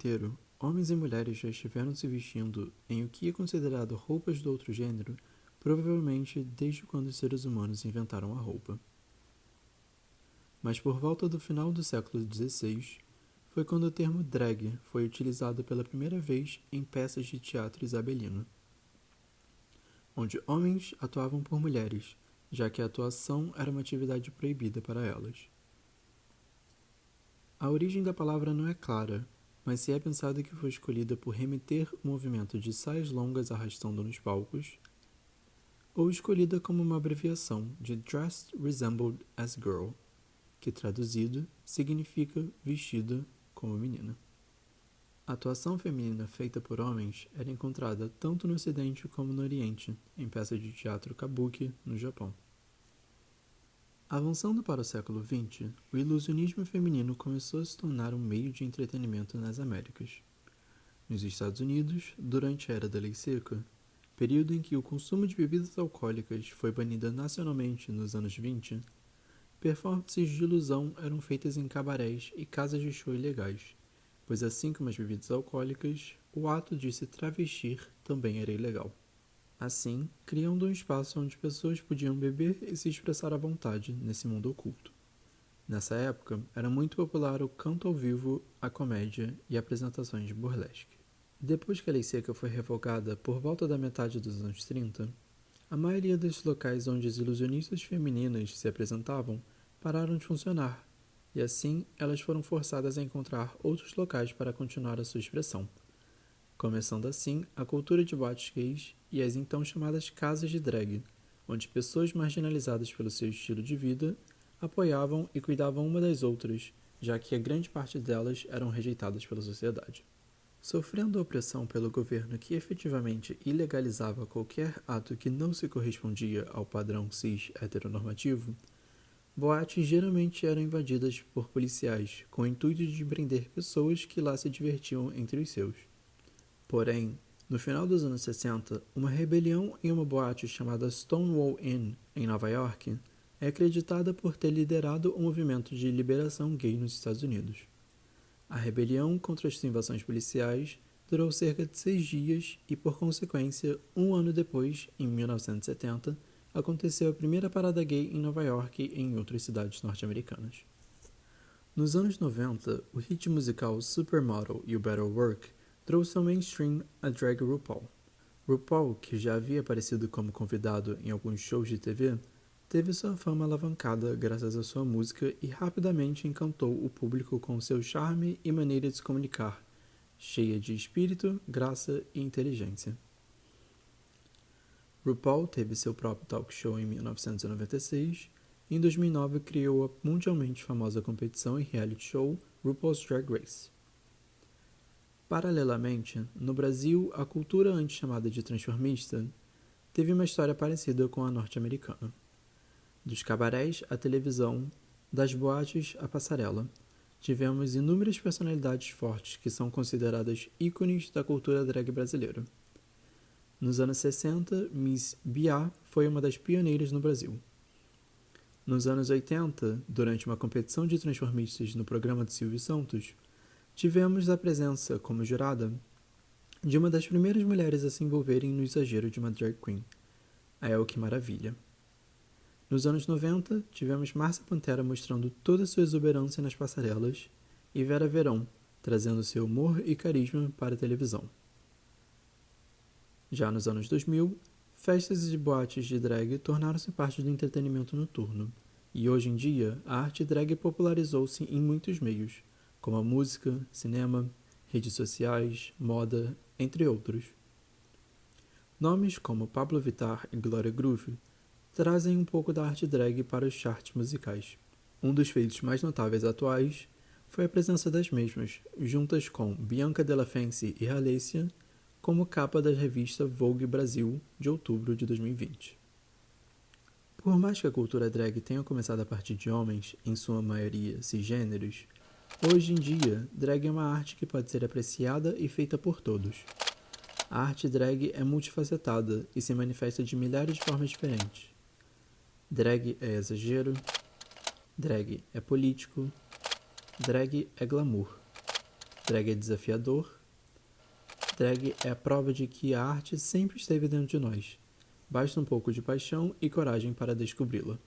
inteiro, homens e mulheres já estiveram se vestindo em o que é considerado roupas do outro gênero, provavelmente desde quando os seres humanos inventaram a roupa. Mas por volta do final do século XVI, foi quando o termo drag foi utilizado pela primeira vez em peças de teatro isabelino, onde homens atuavam por mulheres, já que a atuação era uma atividade proibida para elas. A origem da palavra não é clara, mas se é pensado que foi escolhida por remeter o movimento de saias longas arrastando nos palcos, ou escolhida como uma abreviação de Dressed Resembled as Girl, que traduzido significa vestida como menina. A atuação feminina feita por homens era encontrada tanto no Ocidente como no Oriente, em peças de teatro kabuki, no Japão. Avançando para o século XX, o ilusionismo feminino começou a se tornar um meio de entretenimento nas Américas. Nos Estados Unidos, durante a Era da Lei Seca, período em que o consumo de bebidas alcoólicas foi banido nacionalmente nos anos 20, performances de ilusão eram feitas em cabarés e casas de show ilegais, pois assim como as bebidas alcoólicas, o ato de se travestir também era ilegal. Assim, criando um espaço onde pessoas podiam beber e se expressar à vontade nesse mundo oculto. Nessa época, era muito popular o canto ao vivo, a comédia e apresentações de burlesque. Depois que a lei seca foi revogada por volta da metade dos anos 30, a maioria dos locais onde as ilusionistas femininas se apresentavam pararam de funcionar, e assim elas foram forçadas a encontrar outros locais para continuar a sua expressão, começando assim a cultura de boates gays e as então chamadas casas de drag, onde pessoas marginalizadas pelo seu estilo de vida apoiavam e cuidavam uma das outras, já que a grande parte delas eram rejeitadas pela sociedade. Sofrendo opressão pelo governo que efetivamente ilegalizava qualquer ato que não se correspondia ao padrão cis heteronormativo, boates geralmente eram invadidas por policiais com o intuito de prender pessoas que lá se divertiam entre os seus. Porém, no final dos anos 60, uma rebelião em uma boate chamada Stonewall Inn, em Nova York, é acreditada por ter liderado o movimento de liberação gay nos Estados Unidos. A rebelião contra as invasões policiais durou cerca de 6 dias e, por consequência, um ano depois, em 1970, aconteceu a primeira parada gay em Nova York e em outras cidades norte-americanas. Nos anos 90, o hit musical Supermodel e o Better Work trouxe ao mainstream a drag RuPaul. RuPaul, que já havia aparecido como convidado em alguns shows de TV, teve sua fama alavancada graças à sua música e rapidamente encantou o público com seu charme e maneira de se comunicar, cheia de espírito, graça e inteligência. RuPaul teve seu próprio talk show em 1996 e em 2009 criou a mundialmente famosa competição e reality show RuPaul's Drag Race. Paralelamente, no Brasil, a cultura antes chamada de transformista teve uma história parecida com a norte-americana. Dos cabarés à televisão, das boates à passarela, tivemos inúmeras personalidades fortes que são consideradas ícones da cultura drag brasileira. Nos anos 60, Miss Bia foi uma das pioneiras no Brasil. Nos anos 80, durante uma competição de transformistas no programa de Silvio Santos, tivemos a presença, como jurada, de uma das primeiras mulheres a se envolverem no exagero de uma drag queen, a Elke Maravilha. Nos anos 90, tivemos Márcia Pantera mostrando toda sua exuberância nas passarelas e Vera Verão trazendo seu humor e carisma para a televisão. Já nos anos 2000, festas e boates de drag tornaram-se parte do entretenimento noturno, e hoje em dia a arte drag popularizou-se em muitos meios, como a música, cinema, redes sociais, moda, entre outros. Nomes como Pablo Vittar e Glória Groove trazem um pouco da arte drag para os charts musicais. Um dos feitos mais notáveis atuais foi a presença das mesmas, juntas com Bianca Della Fancy e Halessia, como capa da revista Vogue Brasil, de outubro de 2020. Por mais que a cultura drag tenha começado a partir de homens, em sua maioria cisgêneros, hoje em dia, drag é uma arte que pode ser apreciada e feita por todos. A arte drag é multifacetada e se manifesta de milhares de formas diferentes. Drag é exagero, drag é político, drag é glamour. Drag é desafiador. Drag é a prova de que a arte sempre esteve dentro de nós. Basta um pouco de paixão e coragem para descobri-la.